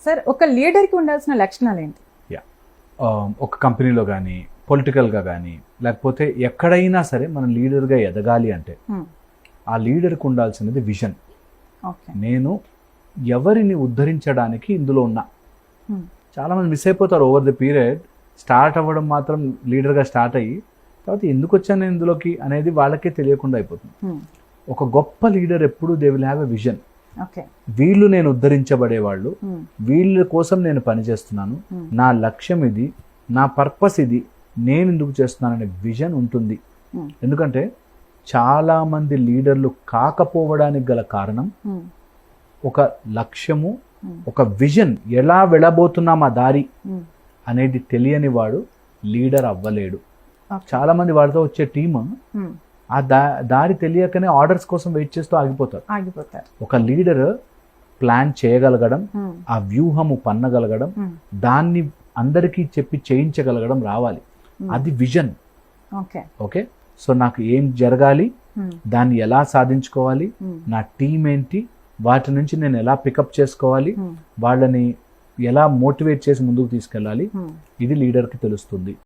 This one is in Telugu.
సార్ ఒక లీడర్కి ఉండాల్సిన లక్షణాలు ఏంటి? ఒక కంపెనీలో కానీ పొలిటికల్గా కానీ లేకపోతే ఎక్కడైనా సరే మనం లీడర్గా ఎదగాలి అంటే ఆ లీడర్కి ఉండాల్సినది విజన్. నేను ఎవరిని ఉద్ధరించడానికి ఇందులో ఉన్నా. చాలామంది మిస్ అయిపోతారు ఓవర్ ది పీరియడ్. స్టార్ట్ అవ్వడం మాత్రం లీడర్గా స్టార్ట్ అయ్యి తర్వాత ఎందుకు వచ్చాను ఇందులోకి అనేది వాళ్ళకే తెలియకుండా అయిపోతుంది. ఒక గొప్ప లీడర్ ఎప్పుడు they will have a vision. వీళ్ళు నేను ఉద్ధరించబడేవాళ్ళు, వీళ్ళ కోసం నేను పనిచేస్తున్నాను, నా లక్ష్యం ఇది, నా పర్పస్ ఇది, నేను ఎందుకు చేస్తున్నాననే విజన్ ఉంటుంది. ఎందుకంటే చాలా మంది లీడర్లు కాకపోవడానికి గల కారణం ఒక లక్ష్యము, ఒక విజన్, ఎలా వెళ్ళబోతున్నాం ఆ దారి అనేది తెలియని వాడు లీడర్ అవ్వలేడు. చాలా మంది వాడితో వచ్చే టీమ్ ఆ దారి తెలియకనే ఆర్డర్స్ కోసం వెయిట్ చేస్తూ ఆగిపోతారు. ఒక లీడర్ ప్లాన్ చేయగలగడం, ఆ వ్యూహము పన్నగలగడం, దాన్ని అందరికీ చెప్పి చేయించగలగడం రావాలి. అది విజన్. ఓకే, సో నాకు ఏం జరగాలి, దాన్ని ఎలా సాధించుకోవాలి, నా టీం ఏంటి, వాటి నుంచి నేను ఎలా పికప్ చేసుకోవాలి, వాళ్ళని ఎలా మోటివేట్ చేసి ముందుకు తీసుకెళ్ళాలి, ఇది లీడర్కి తెలుస్తుంది.